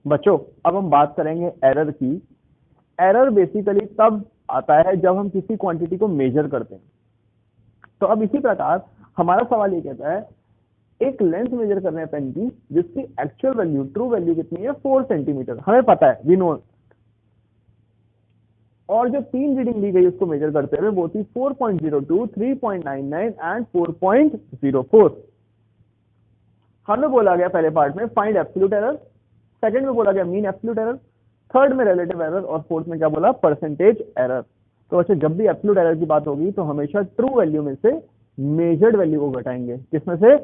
बच्चों अब हम बात करेंगे एरर की। एरर बेसिकली तब आता है जब हम किसी क्वांटिटी को मेजर करते हैं। तो अब इसी प्रकार हमारा सवाल ये कहता है एक लेंथ मेजर कर रहे हैं पेन की जिसकी एक्चुअल वैल्यू ट्रू वैल्यू कितनी है 4 सेंटीमीटर, हमें पता है वी नो। और जो तीन रीडिंग ली गई उसको मेजर करते हुए वो थी 4.02, 3.99 एंड 4.04। हमें बोला गया पहले पार्ट में फाइंड एब्सोल्यूट एरर, सेकंड में बोला गया मीन एब्सोल्यूट एरर, थर्ड में रिलेटिव एरर और फोर्थ में क्या बोला परसेंटेज एरर। तो अच्छा जब भी एब्सोल्यूट एरर की बात होगी तो हमेशा ट्रू वैल्यू में से मेजर्ड वैल्यू को घटाएंगे। किसमें से?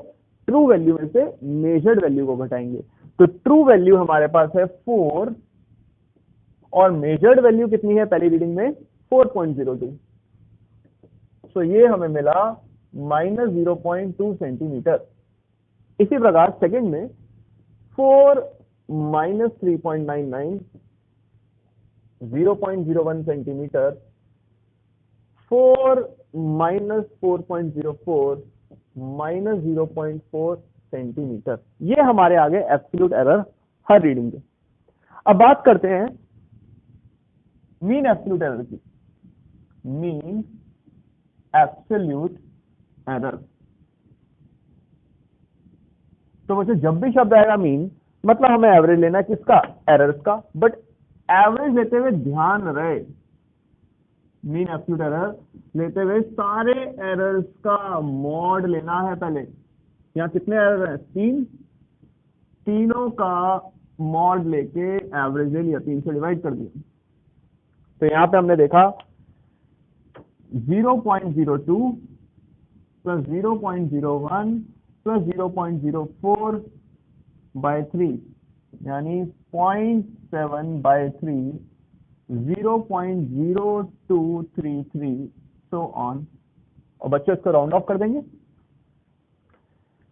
ट्रू वैल्यू में से मेजर्ड वैल्यू को घटाएंगे। तो ट्रू वैल्यू हमारे पास है 4 और मेजर्ड वैल्यू कितनी है पहली रीडिंग में 4.02। तो ये हमें मिला -0.2 सेंटीमीटर। इसी प्रकार सेकंड में 4 माइनस 3.99 0.01 सेंटीमीटर, 4 माइनस 4.04 -0.4 सेंटीमीटर। ये हमारे आगे एब्सोल्यूट एरर हर रीडिंग के। अब बात करते हैं मीन एब्सोल्यूट एरर की। मीन एब्सोल्यूट एरर, तो वैसे जब भी शब्द आएगा मीन मतलब हमें एवरेज लेना है किसका? एरर्स का। बट एवरेज लेते हुए ध्यान रहे मीन एब्सोल्यूट एरर लेते हुए सारे एरर्स का मॉड लेना है पहले। यहाँ कितने एरर हैं? 3, तीनों का मॉड लेके एवरेज ले लिया, 3 से डिवाइड कर दिया। तो यहाँ पे हमने देखा 0.02 प्लस 0.01 प्लस 0.04 बाय 3 यानी 0.7 बाय 3, 0.0233 सो ऑन। और बच्चों इसको राउंड ऑफ कर देंगे,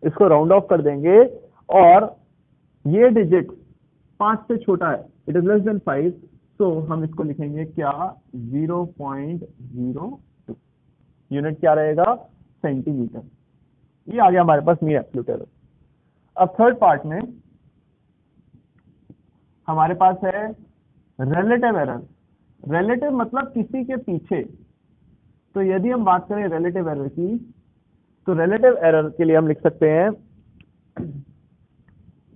इसको राउंड ऑफ कर देंगे और ये डिजिट 5 से छोटा है, इट इज लेस देन 5, तो हम इसको लिखेंगे क्या? 0.02। यूनिट क्या रहेगा? सेंटीमीटर। ये आ गया हमारे पास मीन एब्सोल्यूट एरर। अब थर्ड पार्ट में हमारे पास है रिलेटिव एरर। रिलेटिव मतलब किसी के पीछे। तो यदि हम बात करें रिलेटिव एरर की तो रिलेटिव एरर के लिए हम लिख सकते हैं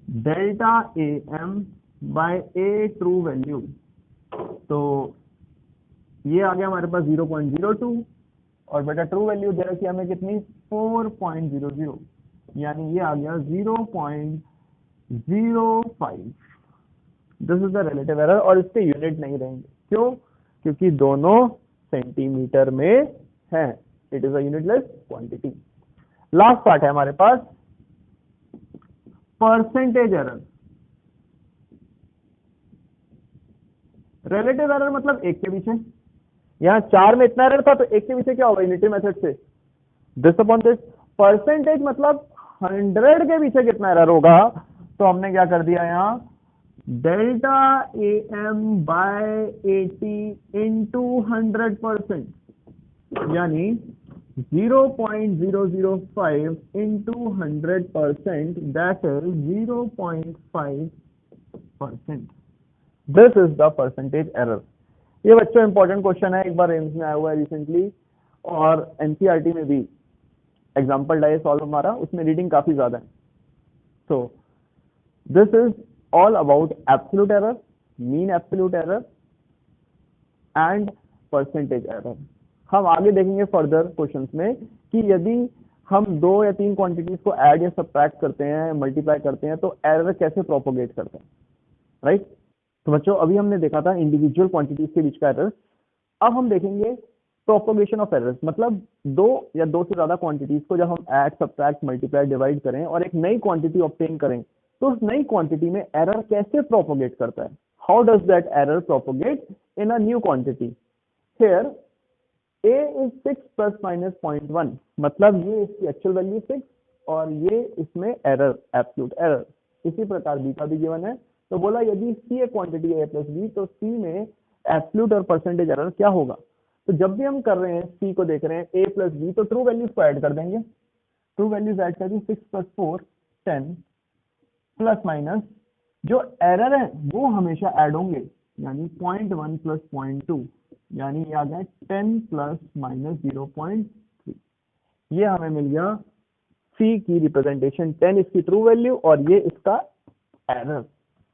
delta a m by a true value. तो ये आ गया हमारे पास 0.02 और बेटा ट्रू वैल्यू दे रखी हमें कितनी? 4.00 यानी ये आ गया 0.05। This is the relative error और इसके यूनिट नहीं रहेंगे। क्यों? क्योंकि दोनों सेंटीमीटर में हैं। It is a unitless quantity. Last part है हमारे पास परसेंटेज एरर। रिलेटिव एरर मतलब एक के पीछे। यहां 4 में इतना एरर था तो एक के पीछे क्या होगा? यूनिटी मेथड से दिस अपॉन दिस। परसेंटेज मतलब 100 के पीछे कितना एरर होगा। तो हमने क्या कर दिया यहां delta a m by 80 into 100%, यानी 0.005 into 100%, that is 0.5%। This is the percentage error. ये बच्चों इंपॉर्टेंट क्वेश्चन है, एक बार एम्स में आया हुआ है रिसेंटली और एनसीईआरटी में भी एग्जाम्पल डाइस सॉल्व हमारा, उसमें रीडिंग काफी ज्यादा है। तो this is all about absolute error, mean absolute error and percentage error. हम आगे देखेंगे फर्दर क्वेश्चंस में कि यदि हम 2 या 3 क्वांटिटीज को ऐड या सब्ट्रैक्ट करते हैं, मल्टीप्लाई करते हैं तो एरर कैसे प्रोपोगेट करते हैं, राइट। तो बच्चों अभी हमने देखा था इंडिविजुअल क्वांटिटीज के बीच का एरर। अब हम देखेंगे प्रोपोगेशन ऑफ एरर्स, मतलब 2 या 2 से ज्यादा क्वांटिटीज को जब हम ऐड सब्ट्रैक्ट मल्टीप्लाई डिवाइड करें और एक नई क्वांटिटी ऑब्टेन करें तो उस नई क्वांटिटी में एरर कैसे प्रोपोगेट करता है। How does that error propagate in a new quantity. Here a is 6 plus minus 0.1, मतलब ये इसकी एक्चुअल वैल्यू 6 और ये इसमें एरर एब्सोल्यूट एरर। इसी प्रकार b का भी गिवन है। तो बोला यदि c एक क्वांटिटी है a प्लस b तो c में एब्सोल्यूट और परसेंटेज एरर क्या होगा। तो जब भी हम कर रहे हैं c को देख रहे हैं a प्लस b तो ट्रू वैल्यूज को ऐड कर देंगे। ट्रू वैल्यूज ऐड कर दी 6 प्लस 4 10 प्लस माइनस जो एरर है वो हमेशा ऐड होंगे, यानी 0.1 प्लस 0.2, यानी ये आ गया 10 प्लस माइनस 0.3। ये हमें मिल गया सी की रिप्रेजेंटेशन, 10 इसकी ट्रू वैल्यू और ये इसका एरर।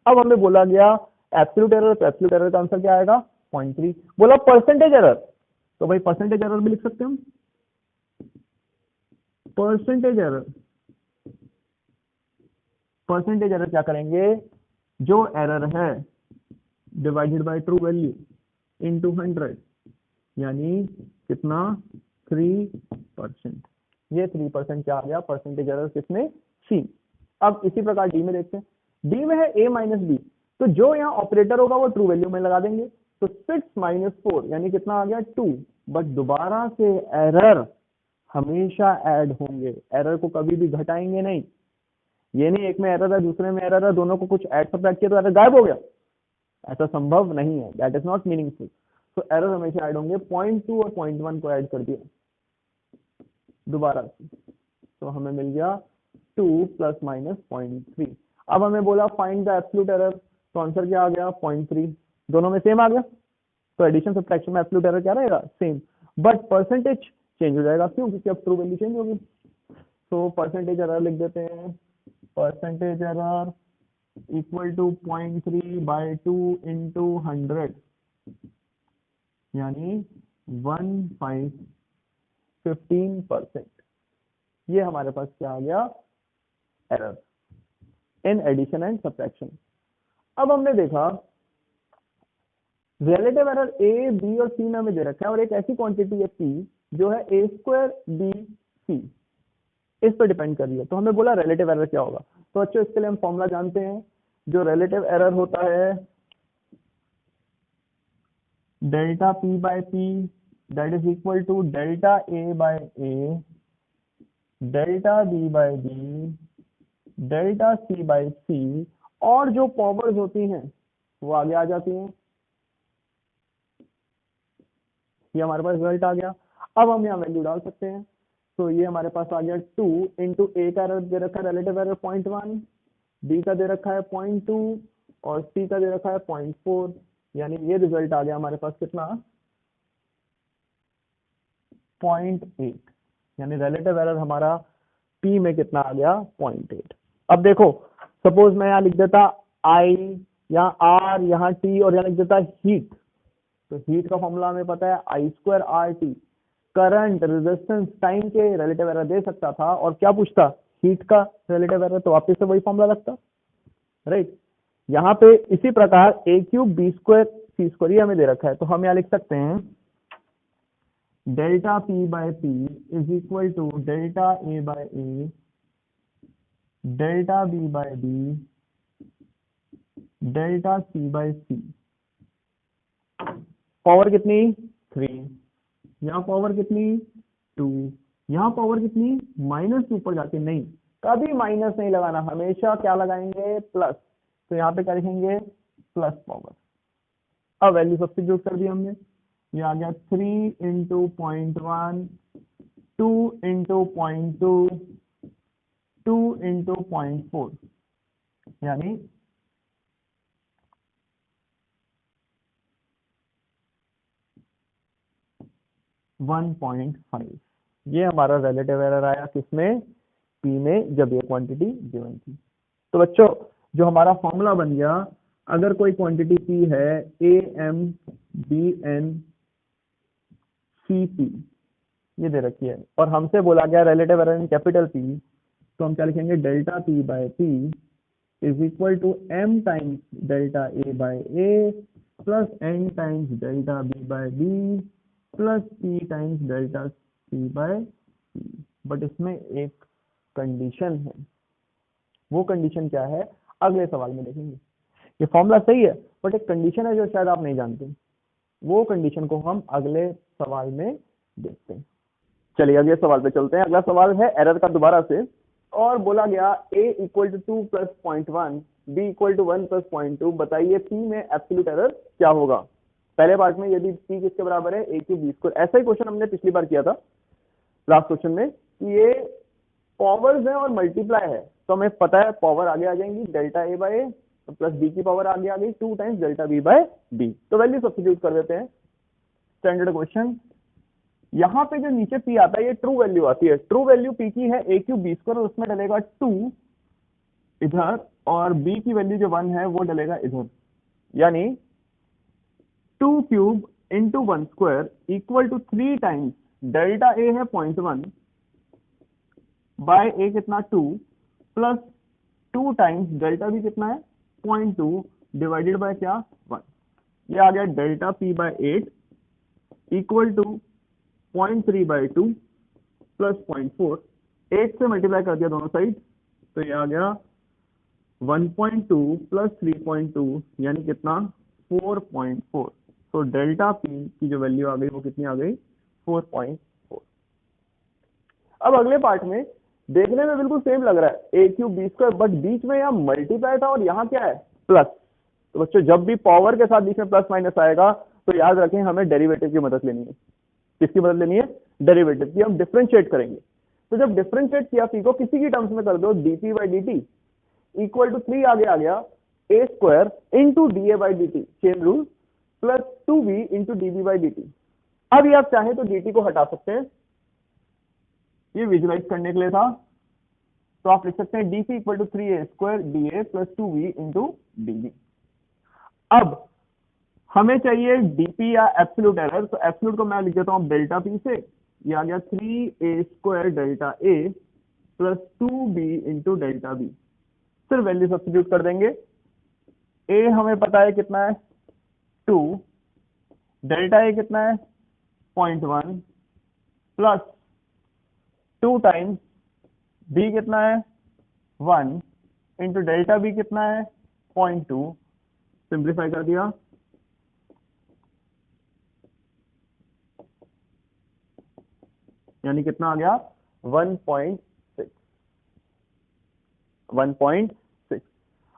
अब हमें बोला गया एब्सोल्यूट एरर, तो एब्सोल्यूट एरर का आंसर क्या आएगा 0.3। बोला परसेंटेज एरर, तो भाई परसेंटेज एरर भी लिख सकते हैं हम। परसेंटेज एरर, परसेंटेज एरर क्या करेंगे, जो एरर है divided by true value into 100, यानी कितना 3%। ये 3% क्या आ गया परसेंटेज एरर किसमें, सी। अब इसी प्रकार डी में देखते हैं, डी में है a माइनस बी, तो जो यहाँ ऑपरेटर होगा वो ट्रू वैल्यू में लगा देंगे, तो 6 माइनस 4 यानी कितना आ गया 2। बट दोबारा से एरर हमेशा ऐड होंगे, एरर को कभी भी घटाएंगे नहीं। ये नहीं एक में एरर है दूसरे में एरर है, दोनों को कुछ ऐड सब्ट्रैक्ट किया तो एरर गायब हो गया, ऐसा संभव नहीं है, दैट इज नॉट मीनिंगफुल। तो एरर हमेशा ऐड होंगे, 0.2 और 0.1 को ऐड कर दिया दोबारा से, तो हमें मिल गया 2 प्लस माइनस 0.3। अब हमें बोला फाइंड द एब्सोल्यूट एरर, तो आंसर क्या आ गया 0.3, दोनों में सेम आ गया, तो एडिशन सब्ट्रैक्शन में एब्सोल्यूट एरर क्या रहेगा सेम, बट परसेंटेज चेंज हो जाएगा, क्यों, क्योंकि अब ट्रू वैल्यू चेंज होगी। तो परसेंटेज एरर लिख देते हैं, percentage error equal to 0.3 by 2 into 100, यानी 15%। ये हमारे पास क्या आ गया error in addition and subtraction. अब हमने देखा रिलेटिव एरर ए बी और सी में हमें दे रखा है, और एक ऐसी क्वांटिटी है पी जो है ए स्क्वायर बी सी, इस पर डिपेंड कर रही है। तो हमें बोला रिलेटिव एरर क्या होगा, तो अच्छा इसके लिए हम फॉर्मूला जानते हैं, जो रिलेटिव एरर होता है delta P by P that is equal to delta A by A delta B by B delta C by C, और जो पावर्स होती हैं वो आगे आ जाती हैं। ये हमारे पास रिजल्ट आ गया। अब हम यहाँ वैल्यू डाल सकते हैं, तो ये हमारे पास आ गया 2 इंटू ए का दे रखा है रिलेटिव एरर 0.1, बी का दे रखा है 0.2 और सी का दे रखा है 0.4, यानी ये रिजल्ट आ गया हमारे पास कितना 0.8, यानी रिलेटिव एरर हमारा पी में कितना आ गया 0.8। अब देखो सपोज मैं यहाँ लिख देता आई, यहाँ आर, यहाँ टी और यहाँ लिख देता हीट, तो हीट का फॉर्मूला हमें पता है I square R T, current resistance time के रिलेटिव एरर दे सकता था, और क्या पूछता हीट का रिलेटिव एरर, तो वापस से वही फॉर्मूला लगता, राइट। यहाँ पे इसी प्रकार ए क्यूब बी स्क्वायर सी स्क्वायर ये हमें दे रखा है, तो हम यहाँ लिख सकते हैं delta P by p is equal to delta A by A delta B by B delta C by c. Power कितनी 3, यहाँ पावर कितनी 2, यहाँ पावर कितनी -2 पर जाके, नहीं कभी माइनस नहीं लगाना, हमेशा क्या लगाएंगे प्लस, तो यहाँ पे क्या लिखेंगे प्लस पावर। अब वैल्यू सब्स्टिट्यूट कर दी हमने, ये आ गया 3 इंटू 0.1 2 इंटू 0.2 2 इंटू 0.4, यानी 1.5। ये हमारा रिलेटिव एरर आया किसमें पी में, जब ये क्वांटिटी गिवन थी। तो बच्चों जो हमारा फॉर्मूला बन गया, अगर कोई क्वांटिटी पी है a m b n c p ये दे रखी है, और हमसे बोला गया relative error in capital p, तो हम क्या लिखेंगे delta P by p is equal to m times delta A by a plus n times delta B by b plus p times delta C by c. But इसमें एक condition है, वो condition क्या है अगले सवाल में देखेंगे। ये फॉर्मूला सही है बट एक कंडीशन है जो शायद आप नहीं जानते, वो कंडीशन को हम अगले सवाल में देखते हैं। चलिए अगले सवाल पे चलते हैं। अगला सवाल है एरर का दोबारा से, और बोला गया a equal to 2 plus 0.1 b equal to 1 plus 0.2, बताइए p में एब्सोल्यूट एरर क्या होगा। पहले पार्ट में यदि p किसके बराबर है a क्यूब बी स्क्वायर, ऐसा ही क्वेश्चन हमने पिछली बार किया था लास्ट क्वेश्चन में, कि ये पावर्स है और मल्टीप्लाई है, तो हमें पता है पावर आगे आ जाएंगी डेल्टा a बाय a तो प्लस बी की पावर आगे आ गई 2 times delta B by b. तो वैल्यू सब्स्टिट्यूट कर देते हैं, स्टैंडर्ड क्वेश्चन। यहाँ पे जो नीचे पी आता है ये ट्रू वैल्यू आती है, ट्रू वैल्यू पी की है ए क्यूब बी स्क्वायर, उसमें डलेगा 2 इधर और बी की वैल्यू जो 1 है वो डलेगा इधर, यानी 2 cube into 1 square equal to 3 times delta A है 0.1 बाय ए कितना 2 प्लस 2 टाइम्स डेल्टा बी कितना है 0.2 डिवाइडेड बाय क्या 1। ये आ गया delta P by 8 equal to 0.3 by 2 plus 0.4, 8 से मल्टीप्लाई कर दिया दोनों साइड, तो ये आ गया 1.2 प्लस 3.2 यानी कितना 4.4। तो डेल्टा पी की जो वैल्यू आ गई वो कितनी आ गई 4.4। अब अगले पार्ट में देखने में बिल्कुल सेम लग रहा है ए क्यूब बी स्क्वायर, बट बीच में यहाँ मल्टीप्लाई था और यहाँ क्या है प्लस। तो बच्चों जब भी पावर के साथ बीच में प्लस माइनस आएगा तो याद रखें हमें डेरिवेटिव की मदद लेनी है। किसकी मदद लेनी है? डेरिवेटिव की। हम डिफरेंशिएट करेंगे, तो जब डिफरेंशिएट किया पी को किसी की टर्म्स में कर दो DP by D T equal to 3 आगे आ गया A square into D A by D T, chain rule, plus 2b into D B by D T. अब ये आप चाहें तो dt को हटा सकते हैं, ये विजुलाइज करने के लिए था, तो आप लिख सकते हैं dp equal to 3a square d a plus 2b into D b. अब हमें चाहिए dp या एब्सोल्यूट एरर, तो एब्सोल्यूट को मैं लिख देता हूं डेल्टा p से, ये आ गया 3a square delta a plus 2b into delta b. फिर वैल्यू सब्स्टिट्यूट कर देंगे, a हमें पता है कितना है 2, डेल्टा ए कितना है 0.1 प्लस 2 टाइम्स बी कितना है 1 इंटू डेल्टा बी कितना है 0.2, सिंप्लीफाई कर दिया, यानी कितना आ गया 1.6।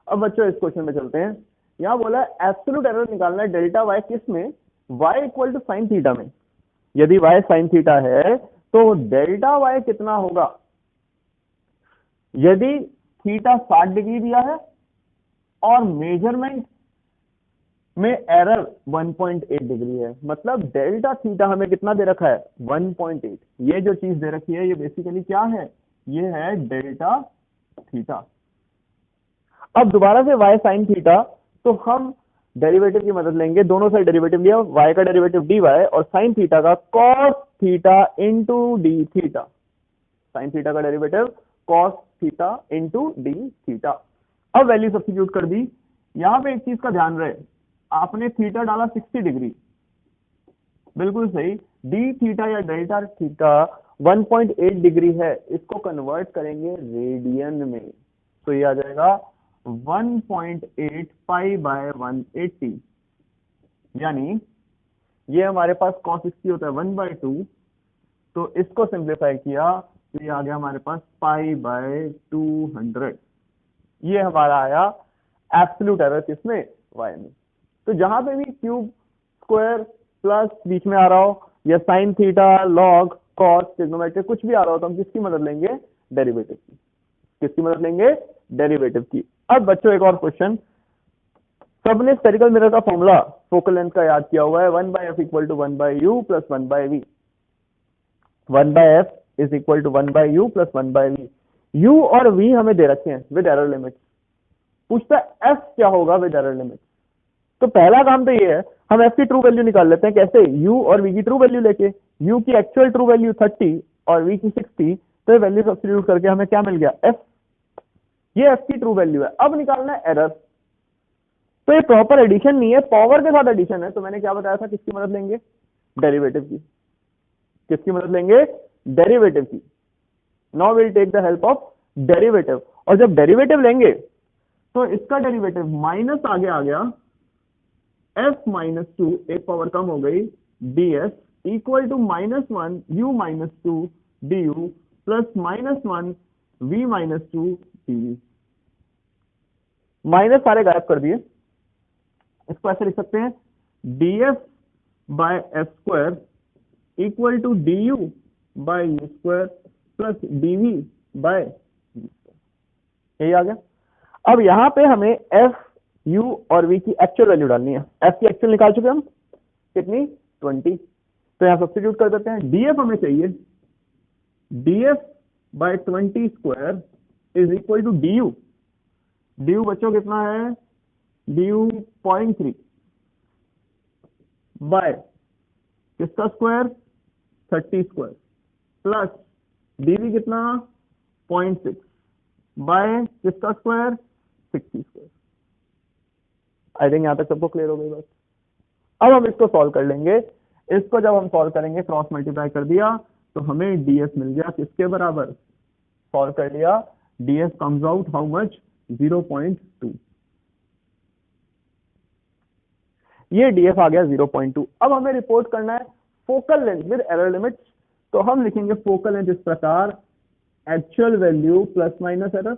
अब बच्चों इस क्वेश्चन में चलते हैं। यहां बोला एब्सोल्यूट एरर निकालना है डेल्टा वाई किस में, y equal to sine theta में। यदि y साइन थीटा है तो डेल्टा y कितना होगा? यदि थीटा 60 डिग्री दिया है और मेजरमेंट में एरर 1.8 डिग्री है, मतलब डेल्टा थीटा हमें कितना दे रखा है 1.8। ये जो चीज दे रखी है ये बेसिकली क्या है, ये है डेल्टा थीटा। अब दोबारा से y साइन थीटा, तो हम डेरिवेटिव की मदद लेंगे, दोनों साइड डेरिवेटिव लिया, y का डेरिवेटिव dy और साइन थीटा का cos theta into d theta, sine theta का derivative cos theta into d theta. अब वैल्यू सब्स्टिट्यूट कर दी। यहां पे एक चीज का ध्यान रहे, आपने थीटा डाला 60 डिग्री, बिल्कुल सही, डी थीटा या डेल्टा थीटा 1.8 डिग्री है, इसको कन्वर्ट करेंगे रेडियन में, तो ये आ जाएगा 1.8 पाई बाय 180, यानी ये हमारे पास cos 60 होता है 1/2, तो इसको सिंप्लीफाई किया तो ये आ गया हमारे पास पाई बाय 200। ये हमारा आया एब्सोल्यूट एरर किसमें, y में। तो जहां पे भी क्यूब स्क्वायर प्लस बीच में आ रहा हो या sine theta log cos trigonometric कुछ भी आ रहा हो, तो हम किसकी मदद लेंगे, डेरिवेटिव की। किसकी मदद लेंगे, डेरिवेटिव की। अब बच्चों एक और क्वेश्चन, सबने स्फेरिकल मिरर का फॉर्मूला फोकल लेंथ का याद किया हुआ है, 1/f equal to 1/u plus 1/v, 1/f is equal to 1/u plus 1/v। u और v हमें दे रखे हैं विद एरर लिमिट, पूछता है f क्या होगा विद एरर लिमिट। तो पहला काम तो ये है, हम f की ट्रू वैल्यू निकाल लेते हैं। कैसे, u और v की ट्रू वैल्यू लेके, u की एक्चुअल ट्रू वैल्यू 30 और v की 60, तो वैल्यू सब्स्टिट्यूट करके हमें क्या मिल गया f, ये f की ट्रू वैल्यू है। अब निकालना है एरर, तो ये प्रॉपर एडिशन नहीं है, पावर के साथ एडिशन है, तो मैंने क्या बताया था, किसकी मदद लेंगे, डेरिवेटिव की। किसकी मदद लेंगे, डेरिवेटिव की। Now will take the help of derivative, और जब डेरिवेटिव लेंगे तो इसका डेरिवेटिव माइनस आगे आ गया f माइनस 2, एक पावर कम हो गई, ds equal to -1 u minus 2 du plus -1 v minus 2 dv। Minus सारे गायब कर दिए, इसको ऐसे लिख सकते हैं df by f square equal to du by u square plus dv by v square. यही आ गया। अब यहां पे हमें f u और v की एक्चुअल वैल्यू डालनी है। f की एक्चुअल निकाल चुके हम, कितनी 20, तो यहाँ सब्स्टिट्यूट कर देते हैं। df हमें चाहिए, df by 20 square is equal to du। du बच्चों कितना है, du 0.3 बाय किसका स्क्वायर 30 स्क्वायर प्लस dv कितना 0.6 बाय किसका स्क्वायर 60 स्क्वायर। आई थिंक यहां तक सबको क्लियर हो गई बात। अब हम इसको सॉल्व कर लेंगे। इसको जब हम सॉल्व करेंगे, क्रॉस मल्टीप्लाई कर दिया तो हमें df मिल गया किसके बराबर, सॉल्व कर लिया, df comes out how much 0.2। ये df आ गया 0.2। अब हमें रिपोर्ट करना है focal length with error limits, तो हम लिखेंगे फोकल लेंथ इस प्रकार, actual value plus minus error.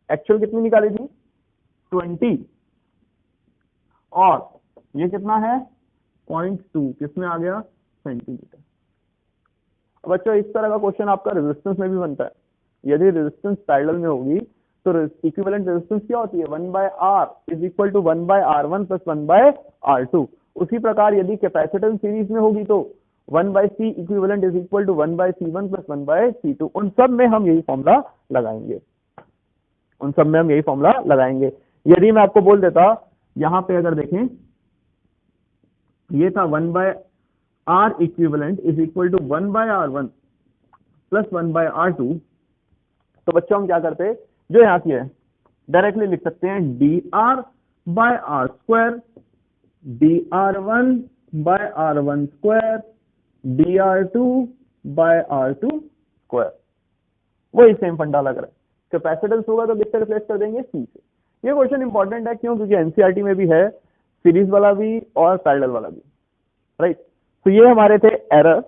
Actual कितनी निकाली थी 20 और ये कितना है 0.2, किसमें आ गया सेंटीमीटर। बच्चों इस तरह का क्वेश्चन आपका रेजिस्टेंस में भी बनता है। यदि रेजिस्टेंस पैरेलल में होगी तो इक्विवेलेंट रेजिस्टेंस क्या होती है, 1/R is equal to 1/R1 plus 1/R2। उसी प्रकार यदि कैपेसिटेंस सीरीज में होगी तो 1/C equivalent is equal to 1/C1 plus 1/C2। उन सब में हम यही फॉर्मूला लगाएंगे, उन सब में हम यही फॉर्मूला लगाएंगे। यदि मैं आपको बोल देता, यहां पे अगर देखें ये था 1/R equivalent is equal to 1/R1 plus 1/R2, तो बच्चों हम क्या करते, जो यहां की है डायरेक्टली लिख सकते हैं dr/r square, dr1/r1 square, dr2/r2 square. वही सेम फंडा लग रहा है। कैपेसिटेंस होगा तो किससे रिप्लेस कर देंगे, सी से। ये क्वेश्चन इंपॉर्टेंट है, क्यों, क्योंकि एनसीईआरटी में भी है, सीरीज वाला भी और पैरेलल वाला भी, राइट। तो ये हमारे थे एरर,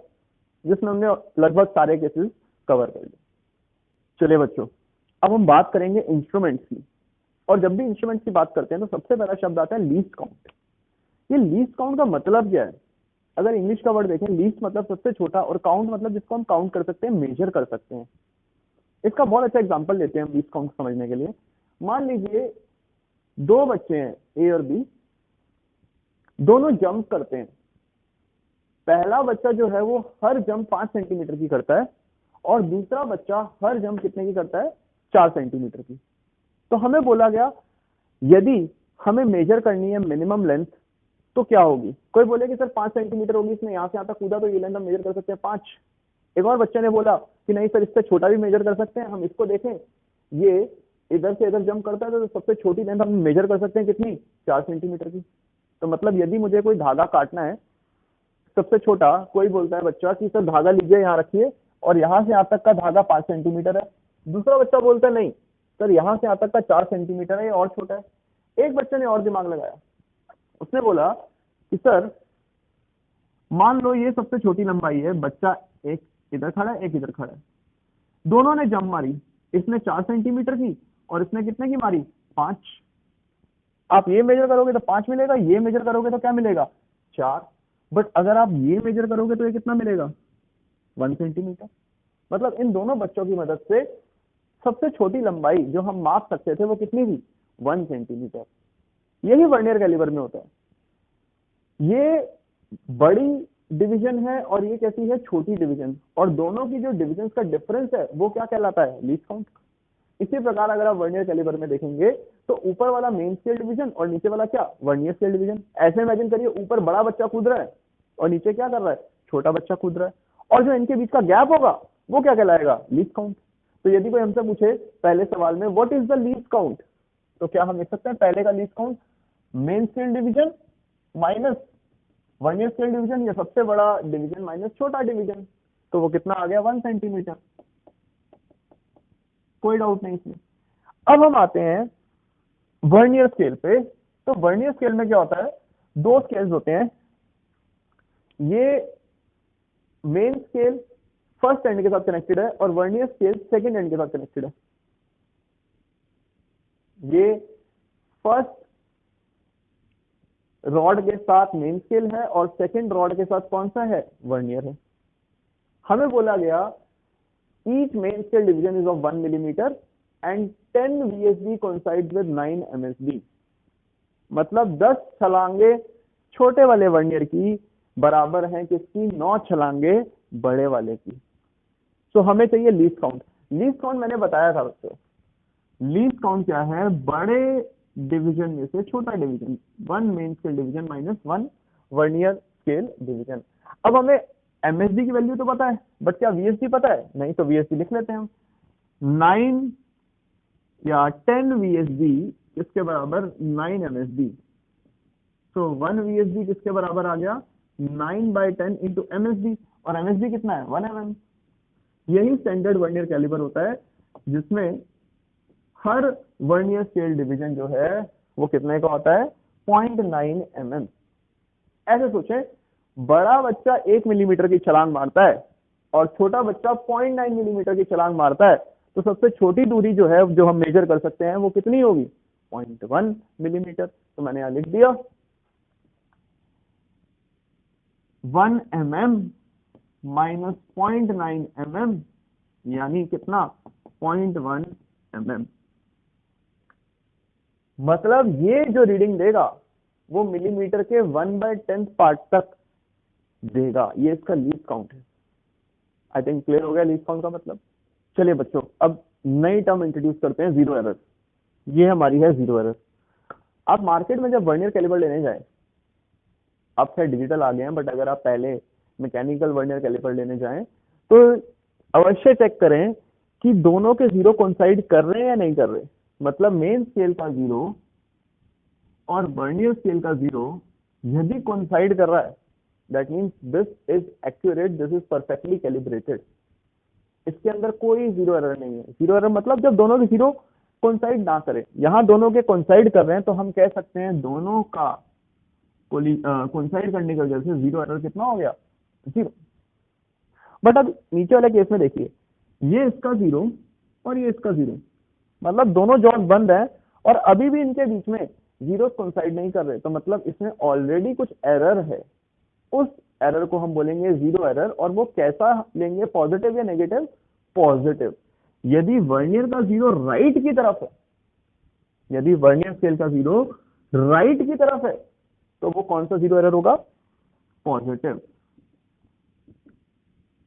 जिसमें हमने लगभग सारे केसेस कवर कर लिए। चलिए बच्चों, अब हम बात करेंगे इंस्ट्रूमेंट्स की। और जब भी इंस्ट्रूमेंट्स की बात करते हैं तो सबसे पहला शब्द आता है लीस्ट काउंट। ये लीस्ट काउंट का मतलब क्या है, अगर इंग्लिश का वर्ड देखें, लीस्ट मतलब सबसे छोटा और काउंट मतलब जिसको हम काउंट कर सकते हैं, मेजर कर सकते हैं। इसका बहुत अच्छा एग्जांपल लेते हैं हम लीस्ट काउंट समझने के लिए। मान लीजिए दो बच्चे हैं, ए और बी, दोनों जंप करते हैं। पहला बच्चा जो है वो हर जंप 5 सेंटीमीटर की करता है और दूसरा बच्चा हर जंप कितने की करता है, 4 सेंटीमीटर की। तो हमें बोला गया यदि हमें मेजर करनी है मिनिमम लेंथ तो क्या होगी। कोई बोले कि सर 5 सेंटीमीटर होगी, इसने यहां से यहां तक कूदा तो ये लेंथ हम मेजर कर सकते हैं 5। एक और बच्चे ने बोला कि नहीं सर इससे छोटा भी मेजर कर सकते हैं, हम इसको देखें, ये इधर से इधर जंप करता है तो सबसे छोटी लेंथ हम मेजर कर सकते हैं कितनी, 4 सेंटीमीटर की। तो मतलब यदि मुझे कोई धागा काटना है सबसे छोटा, कोई बोलता है बच्चा कि सर धागा लीजिए यहाँ रखिए और यहां से यहां तक का धागा 5 सेंटीमीटर है। दूसरा बच्चा बोलता है नहीं सर यहां से यहां तक का 4 सेंटीमीटर है, ये और छोटा है। एक बच्चे ने और दिमाग लगाया, उसने बोला कि सर मान लो ये सबसे छोटी लंबाई है, बच्चा एक इधर खड़ा है एक इधर खड़ा है, दोनों ने जंप मारी, इसने 4 सेंटीमीटर की और इसने कितने की मारी, 5। आप ये मेजर करोगे तो 5 मिलेगा, ये मेजर करोगे तो क्या मिलेगा, 4। बट अगर आप ये मेजर करोगे तो ये कितना मिलेगा, 1 सेंटीमीटर। मतलब इन दोनों बच्चों की मदद से सबसे छोटी लंबाई जो हम माप सकते थे वो कितनी थी, 1 सेंटीमीटर। यही वर्नियर कैलिपर में होता है। ये बड़ी डिवीजन है और ये कैसी है, छोटी डिवीजन, और दोनों की जो डिवीजन का डिफरेंस है वो क्या कहलाता है, लीस्ट काउंट। इसी प्रकार अगर आप वर्नियर कैलिपर में देखेंगे तो ऊपर वाला मेन स्केल डिवीजन और नीचे वाला क्या, वर्नियर स्केल डिवीजन। ऐसे इमेजिन करिए ऊपर बड़ा बच्चा कूद रहा है और नीचे क्या कर रहा है, छोटा बच्चा कूद रहा है, और जो इनके बीच का गैप होगा वो क्या कहलाएगा, लीस्ट काउंट। तो यदि कोई हमसे पूछे पहले सवाल में what is the least count, तो क्या हम लिख सकते हैं पहले का least count main scale division minus vernier scale division, या सबसे बड़ा डिवीजन माइनस छोटा डिवीजन, तो वो कितना आ गया, 1 सेंटीमीटर। कोई डाउट नहीं इसमें। अब हम आते हैं वर्नियर स्केल पे। तो वर्नियर स्केल में क्या होता है, दो स्केल्स होते हैं। ये मेन स्केल फर्स्ट एंड के साथ कनेक्टेड है और वर्नियर स्केल सेकंड एंड के साथ कनेक्टेड है। ये फर्स्ट रॉड के साथ मेन स्केल है और सेकंड रॉड के साथ कौन सा है, वर्नियर है। हमें बोला गया each main scale division is of 1 millimeter and 10 VSD coincides with 9 MSD. मतलब 10 छलांगे छोटे वाले वर्नियर की बराबर हैं किसकी, 9 छलांगे बड़े वाले की। तो हमें चाहिए लीस्ट काउंट। लीस्ट काउंट मैंने बताया था बच्चों, लीस्ट काउंट क्या है, बड़े डिवीजन में से छोटा division, 1 main scale division minus 1 vernier scale division. अब हमें एमएसडी की वैल्यू तो पता है, बट क्या वीएसडी पता है? नहीं, तो वीएसडी लिख लेते हैं हम। 9 या 10 वीएसडी किसके बराबर, 9 एमएसडी। तो 1 वीएसडी किसके बराबर आ गया, 9/10 इंटू एमएसडी, और एमएसडी कितना है, 1 mm। यही स्टैंडर्ड वर्नियर कैलिपर होता है जिसमें हर वर्नियर स्केल डिवीजन जो है वो कितने का होता है, 0.9 mm। ऐसे सोचें, बड़ा बच्चा 1 मिलीमीटर की छलांग मारता है और छोटा बच्चा 0.9 मिलीमीटर की छलांग मारता है, तो सबसे छोटी दूरी जो है जो हम मेजर कर सकते हैं वो कितनी होगी, 0.1 मिलीमीटर। तो मैंने यहां लिख दिया 1 mm माइनस 0.9 mm यानी कितना, 0.1 mm। मतलब ये जो रीडिंग देगा वो मिलीमीटर के 1/10 पार्ट तक देगा। ये इसका लीस्ट काउंट है। आई थिंक क्लियर हो गया लीस्ट काउंट का मतलब। चलिए बच्चों, अब नई टर्म इंट्रोड्यूस करते हैं, जीरो एरर। ये हमारी है जीरो एरर। आप मार्केट में जब वर्नियर कैलिपर लेने जाए, अब शायद डिजिटल आ गए हैं, बट अगर आप पहले मैकेनिकल वर्नियर कैलिपर लेने जाएं तो अवश्य चेक करें कि दोनों के जीरो कोइंसाइड कर रहे हैं या नहीं कर रहे। मतलब मेन स्केल का जीरो और वर्नियर स्केल का जीरो यदि कोइंसाइड कर रहा है, that means this is accurate, this is perfectly calibrated. इसके अंदर कोई जीरो एरर नहीं है। जीरो एरर मतलब जब दोनों के जीरो कोइंसाइड ना करे। यहां दोनों के कोइंसाइड कर रहे हैं तो हम कह सकते हैं दोनों का कोइंसाइड करने की वजह से जीरो एरर कितना हो गया, जीरो। बट अब नीचे वाले केस में देखिए, ये इसका जीरो और ये इसका जीरो, मतलब दोनों जॉब बंद है और अभी भी इनके बीच में जीरो कोइंसाइड नहीं कर रहे, तो मतलब इसमें ऑलरेडी कुछ एरर है। उस एरर को हम बोलेंगे जीरो एरर। और वो कैसा लेंगे, पॉजिटिव या नेगेटिव, पॉजिटिव। यदि वर्नियर का जीरो राइट की तरफ है, यदि वर्नियर स्केल का जीरो राइट की तरफ है, तो वो कौन सा जीरो एरर होगा, पॉजिटिव।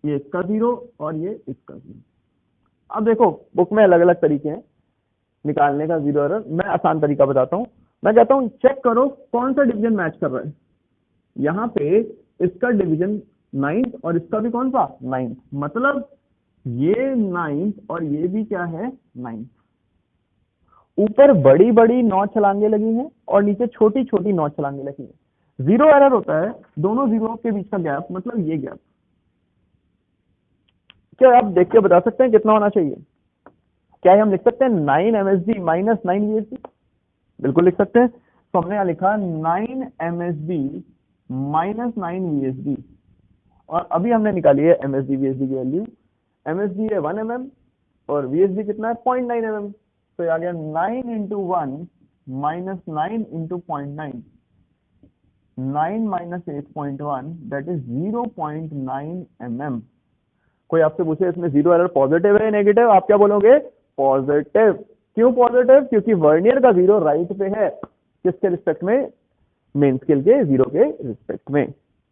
ये इसका जीरो और ये इसका जीरो। अब देखो बुक में अलग अलग तरीके हैं निकालने का जीरो एरर। मैं आसान तरीका बताता हूं। मैं कहता हूं चेक करो कौन सा डिवीजन मैच कर रहा है। यहाँ पे इसका डिवीजन 9th और इसका भी कौन सा, 9th। मतलब ये 9th और ये भी क्या है, 9th। ऊपर बड़ी बड़ी 9 छलांगे लगी हैं और नीचे छोटी छोटी 9 छलांगे लगी हैं। जीरो एरर होता है दोनों जीरो के बीच का गैप, मतलब ये गैप। क्या आप देख के बता सकते हैं कितना होना चाहिए? क्या हम लिख सकते हैं 9 MSD माइनस 9 VSD? बिल्कुल लिख सकते हैं। तो हमने यहां लिखा 9 MSD माइनस 9 VSD, और अभी हमने निकाली है MSD VSD की वैल्यू। MSD है 1 mm और VSD कितना है, 0.9 mm। तो आ गया 9 into 1 minus 9 into 0.9, 9 minus 8.1 that is 0.9 mm। कोई आपसे पूछे इसमें जीरो एरर पॉजिटिव है नेगेटिव, आप क्या बोलोगे, पॉजिटिव। क्यों पॉजिटिव? क्योंकि वर्नियर का जीरो राइट पे है, किसके रिस्पेक्ट में, मेन स्केल के जीरो के रिस्पेक्ट में।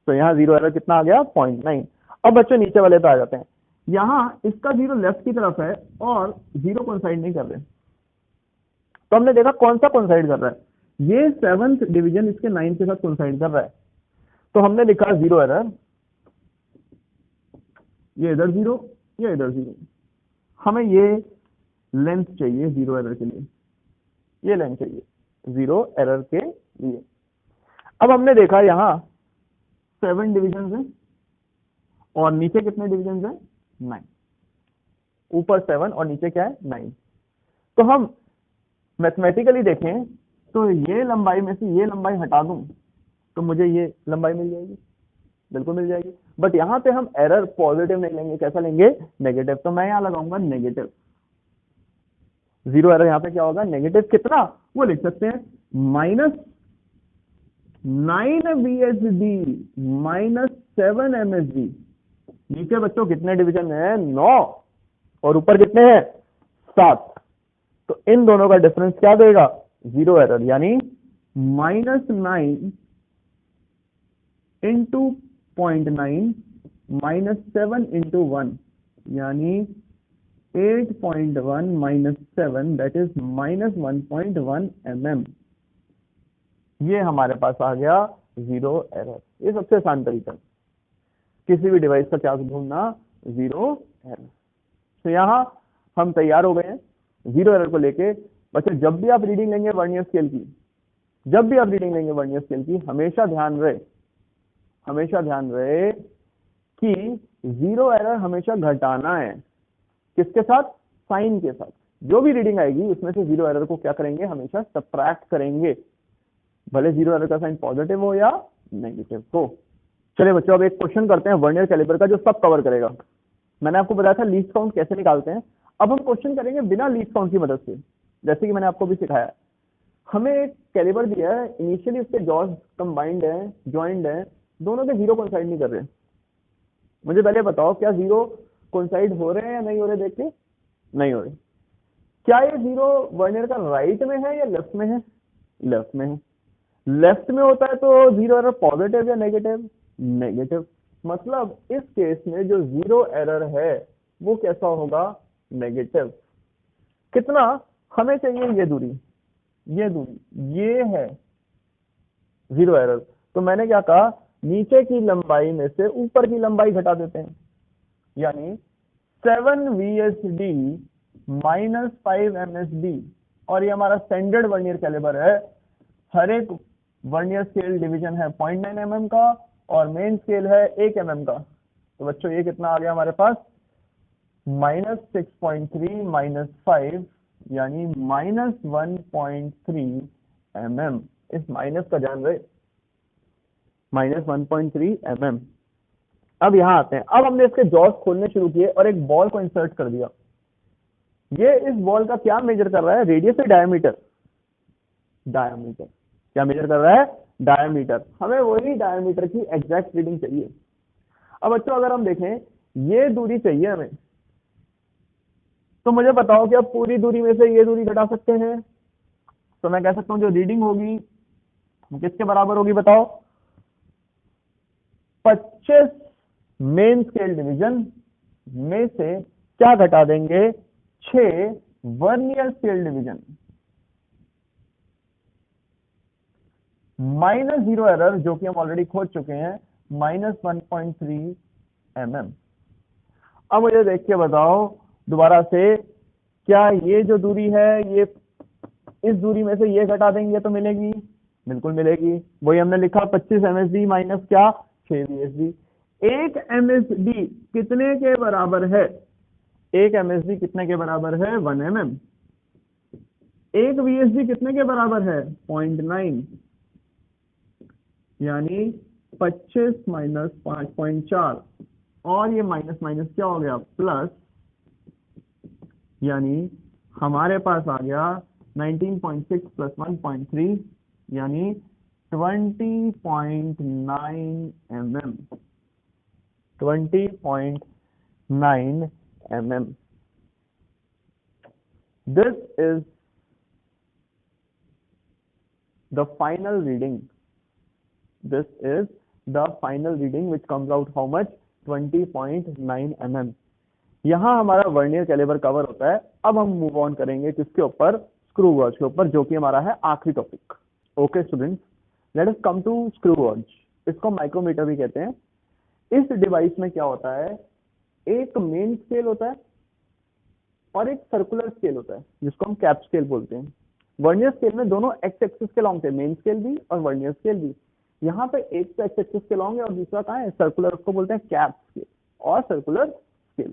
तो यहाँ जीरो एरर कितना आ गया, 0.9। अब बच्चों नीचे वाले पे आ जाते हैं। यहाँ इसका जीरो लेफ्ट की तरफ है और जीरो कोइंसाइड नहीं कर रहे, तो हमने देखा कौन सा कोइंसाइड कर रहा है, ये 7th डिवीजन इसके 9 के साथ कोइंसाइड कर रहा है। तो हमने लिखा जीरो एरर, ये इधर जीरो, ये इधर जीरो। हमें ये लेंथ चाहिए जीरो एरर के लिए, ये लेंथ चाहिए जीरो एरर के लिए। अब हमने देखा यहाँ 7 डिविजन है और नीचे कितने डिविजन है, 9। ऊपर 7 और नीचे क्या है, 9। तो हम मैथमेटिकली देखें तो ये लंबाई में से ये लंबाई हटा दूं तो मुझे ये लंबाई मिल जाएगी, बिल्कुल मिल जाएगी। बट यहाँ पे हम एरर पॉजिटिव नहीं लेंगे, कैसा लेंगे, नेगेटिव। तो मैं यहाँ लगाऊंगा नेगेटिव। जीरो एरर यहाँ पे क्या होगा, नेगेटिव। कितना, वो लिख सकते हैं माइनस 9 VSD माइनस 7 MSD। नीचे बच्चों कितने डिवीजन है, 9, और ऊपर कितने हैं, 7। तो इन दोनों का डिफरेंस क्या देगा, जीरो एरर, यानी -9 इंटू 0.9 -7 इंटू 1, यानी 8.1 -7 दैट इज -1.1 mm। ये हमारे पास आ गया जीरो एरर। ये सबसे आसान तरीका है किसी भी डिवाइस का चार्ज ढूंढना, जीरो एरर। तो यहाँ हम तैयार हो गए हैं जीरो एरर को लेके। बच्चे जब भी आप रीडिंग लेंगे वर्नियर स्केल की, जब भी आप रीडिंग लेंगे वर्नियर स्केल की, हमेशा ध्यान रहे कि जीरो एरर हमेशा घटाना है। किसके साथ? साइन के साथ। जो भी रीडिंग आएगी उसमें से जीरो एरर को क्या करेंगे? हमेशा सबट्रैक्ट करेंगे, भले जीरो एरर का साइन पॉजिटिव हो या नेगेटिव हो। चलिए बच्चों, अब एक क्वेश्चन करते हैं वर्नियर कैलिपर का जो सब कवर करेगा। मैंने आपको बताया था लीस्ट काउंट कैसे निकालते हैं, अब हम क्वेश्चन करेंगे बिना लीस्ट काउंट की मदद से। जैसे कि मैंने आपको भी सिखाया, हमें एक कैलिपर दिया है, इनिशियली उसके जॉज कंबाइंड है, ज्वाइंट है, दोनों के जीरो कोइंसाइड नहीं कर रहे। मुझे पहले बताओ क्या जीरो कोइंसाइड हो रहे हैं या नहीं हो रहे? देख के नहीं हो रहे। क्या ये जीरो वर्नियर का राइट में है या लेफ्ट में है? लेफ्ट में है। लेफ्ट में होता है तो जीरो एरर पॉजिटिव या नेगेटिव? नेगेटिव। मतलब इस केस में जो जीरो एरर है वो कैसा होगा? नेगेटिव। कितना हमें चाहिए? ये दूरी, ये है जीरो एरर। तो मैंने क्या कहा, नीचे की लंबाई में से ऊपर की लंबाई घटा देते हैं, यानी 7 VSD माइनस 5 MSD। और ये हमारा स्टैंडर्ड वर्नियर कैलिबर है। हर एक वर्नियर स्केल डिवीजन है 0.9 mm का और मेन स्केल है 1 mm का। तो बच्चों ये कितना आ गया हमारे पास? -6.3 -5 यानी -1.3 mm। इस माइनस का ध्यान रहे, -1.3 mm। अब यहां आते हैं, अब हमने इसके जॉस खोलने शुरू किए और एक बॉल को इंसर्ट कर दिया। ये इस बॉल का क्या मेजर कर रहा है? रेडियस से डायमीटर। डायमीटर क्या मेजर कर रहा है? डायमीटर। हमें वही डायमीटर की एग्जैक्ट रीडिंग चाहिए। अब बच्चों अगर हम देखें ये दूरी चाहिए हमें, तो मुझे बताओ कि अब पूरी दूरी में से ये दूरी घटा सकते हैं? तो मैं कह सकता हूं जो रीडिंग होगी किसके बराबर होगी? बताओ। 25 मेन स्केल डिवीजन में से क्या घटा देंगे? 6 vernier scale division. Minus zero error जो कि हम ऑलरेडी खोज चुके हैं, -1.3 mm। अब मुझे देख के बताओ दोबारा से, क्या ये जो दूरी है ये इस दूरी में से ये घटा देंगे तो मिलेगी? बिल्कुल मिलेगी। वही हमने लिखा 25 MSD माइनस क्या? 6 VSD। 1 MSD कितने के बराबर है? 1 MSD कितने के बराबर है? 1 mm। 1 VSD कितने के बराबर है? 0.9, यानी 25 माइनस 5.4। और ये माइनस माइनस क्या हो गया? प्लस, यानी हमारे पास आ गया 19.6 प्लस 1.3 यानी 20.9 mm। 20.9 mm। This is the final reading. This is the final reading which comes out how much? 20.9 mm। यहां हमारा वर्नियर कैलिबर कवर होता है। अब हम मूव ऑन करेंगे किसके ऊपर? स्क्रू गॉज के ऊपर, जो कि हमारा है आखिरी topic. Okay students, let us come to screw gauge. इसको माइक्रोमीटर भी कहते हैं। इस डिवाइस में क्या होता है, एक मेन स्केल होता है और एक सर्कुलर स्केल होता है जिसको हम कैप स्केल बोलते हैं। वर्नियर स्केल में दोनों एक्स एक्सिस के लॉन्ग थे, मेन स्केल भी और वर्नियर स्केल भी। यहाँ पे एक तो एक्स एक्सिस के लॉन्ग है और दूसरा कहाँ है? सर्कुलर। उसको बोलते हैं कैप स्केल और सर्कुलर स्केल।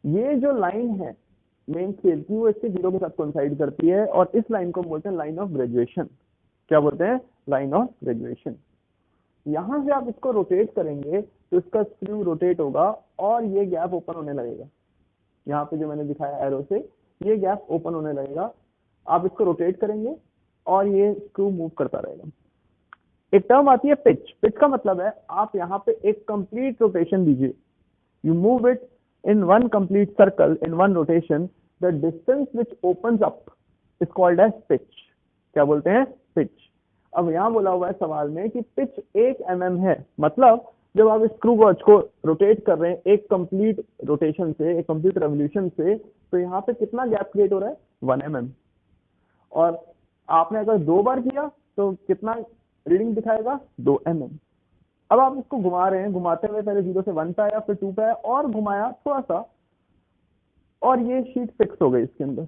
ये जो लाइन है मेन स्केल की वो इसके जीरो के साथ कोइंसाइड करती है और इस लाइन को बोलते हैं लाइन ऑफ ग्रेजुएशन। क्या बोलते हैं? Line of graduation. यहां से आप इसको रोटेट करेंगे तो इसका स्क्रू रोटेट होगा और ये गैप ओपन होने लगेगा। यहाँ पे जो मैंने दिखाया एरो से, ये गैप ओपन होने लगेगा। आप इसको रोटेट करेंगे और ये स्क्रू मूव करता रहेगा। एक टर्म आती है पिच। पिच का मतलब है आप यहाँ पे एक कंप्लीट रोटेशन दीजिए। You move it in one complete circle in one rotation, the distance which opens up is called as pitch। क्या बोलते हैं? पिच। अब यहाँ बोला हुआ है सवाल में कि पिच 1 mm है, मतलब जब आप स्क्रू गॉज को रोटेट कर रहे हैं एक कंप्लीट रोटेशन से, एक कंप्लीट रेवोल्यूशन से, तो यहाँ पे कितना गैप क्रिएट हो रहा है? 1 mm। और आपने अगर 2 बार किया तो कितना रीडिंग दिखाएगा? 2 mm। अब आप इसको घुमा रहे हैं, घुमाते हुए पहले 0 से 1 पे आया, फिर 2 पे आया और घुमाया थोड़ा सा, और ये शीट फिक्स हो गई इसके अंदर।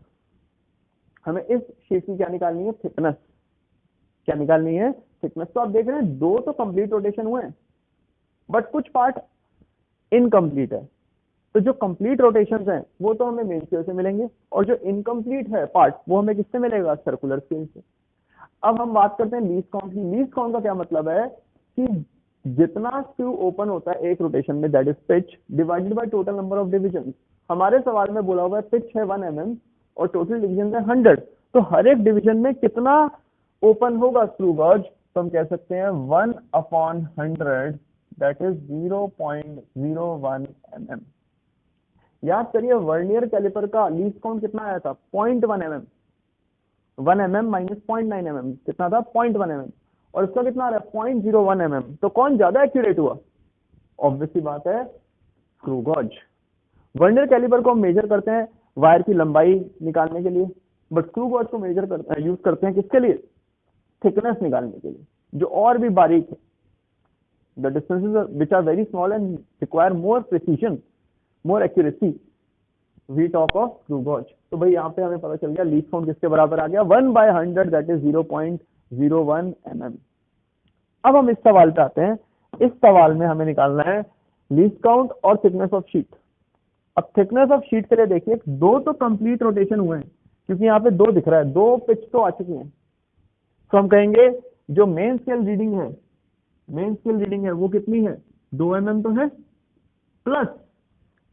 हमें इस शीट की क्या निकालनी है? थिकनेस। क्या निकालनी है? थिकनेस। तो आप देख रहे हैं 2 तो कंप्लीट रोटेशन हुए हैं, बट कुछ पार्ट इनकम्प्लीट है। तो जो कंप्लीट रोटेशंस हैं वो तो हमें मेन स्केल से मिलेंगे, और जो इनकम्प्लीट है पार्ट वो हमें किससे मिलेगा? सर्कुलर स्केल से। अब हम बात करते हैं लीस्ट काउंट की। लीस्ट काउंट का क्या मतलब है कि जितना स्क्रू ओपन होता है एक रोटेशन में, that is pitch, divided by total number of division. हमारे सवाल में बोला हुआ है पिच है 1 mm और टोटल डिवीजन है 100, तो हर एक डिवीजन में कितना ओपन होगा स्क्रू गॉज? तो हम कह सकते हैं 1/100, दैट इज 0.01 mm। याद करिए वर्नियर कैलिपर का लीस्ट काउंट कितना आया था? 0.1 mm। 1 mm माइनस 0.9 mm कितना था? 0.1 mm। और इसका कितना आ रहा है? 0.01 mm। तो कौन ज्यादा एक्यूरेट हुआ? ऑब्वियसली बात है स्क्रू गॉज। वर्नियर कैलिपर को हम मेजर करते हैं वायर की लंबाई निकालने के लिए, बट स्क्रू गॉज को यूज करते हैं किसके लिए? थिकनेस निकालने के लिए, जो और भी बारीक है। The distances which are very small and require more precision, more accuracy, we talk of screw gauge. तो भाई यहाँ पे हमें पता चल गया लीस्ट काउंट किसके बराबर आ गया? 1/100, दैट इज 0.01 mm। अब हम इस सवाल पे आते हैं। इस सवाल में हमें निकालना है लीस्ट काउंट और थिकनेस ऑफ शीट। अब थिकनेस ऑफ शीट के लिए देखिए 2 तो कंप्लीट रोटेशन हुए हैं, क्योंकि यहाँ पे 2 दिख रहा है, 2 पिच तो आ चुकी हैं। तो हम कहेंगे जो मेन स्केल रीडिंग है, मेन स्केल रीडिंग है वो कितनी है? 2 mm तो है, प्लस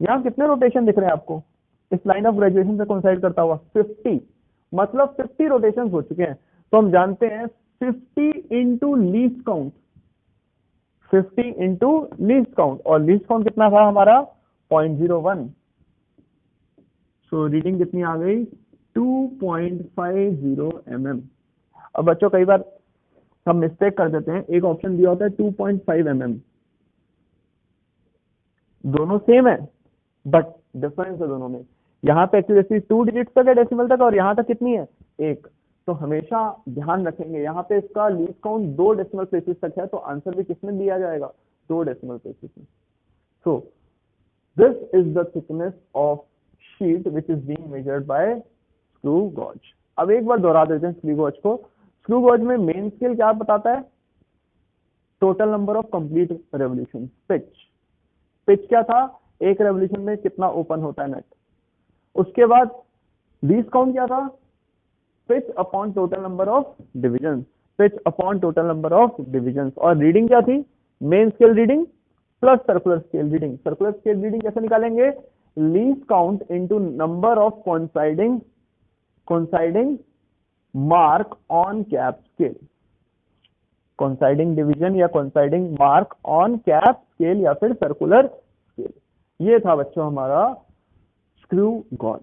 यहाँ कितने रोटेशन दिख रहे हैं आपको इस लाइन ऑफ ग्रेजुएशन से कोइंसाइड करता हुआ? 50, मतलब 50 रोटेशन हो चुके हैं। तो हम जानते हैं 50 into least count, 50 into least count, और लीस्ट काउंट कितना था हमारा? 0.01। सो रीडिंग कितनी आ गई? 2.50 mm। अब बच्चों कई बार हम मिस्टेक कर देते हैं, एक ऑप्शन दिया होता है 2.5 mm, दोनों सेम है बट डिफरेंस है दोनों में। यहाँ पे एक्यूरेसी 2 डिजिट तक है डेसिमल तक, और यहाँ तक कितनी है? 1। तो हमेशा ध्यान रखेंगे यहाँ पे इसका लीस्ट काउंट 2 डेसिमल प्लेसेस तक है, तो आंसर भी किसमें दिया जाएगा? 2 डेसिमल प्लेसेस में। So this is the thickness of sheet which is being measured by screw gauge. अब एक बार दोहरा देते हैं स्क्रू गॉज को। स्क्रू गॉज में मेन स्केल क्या बताता है? Total number of complete revolution. Pitch, pitch क्या था? एक रेवोल्यूशन में कितना ओपन होता है नेट। उसके बाद लीस्ट काउंट क्या था? Pitch upon total number of division, pitch upon total number of division. और रीडिंग क्या थी? Main scale reading plus circular scale reading. Circular scale reading कैसे निकालेंगे? Least count into number of coinciding mark on cap scale, coinciding division या coinciding mark on cap scale या फिर circular scale. ये था बच्चों हमारा स्क्रू गॉज।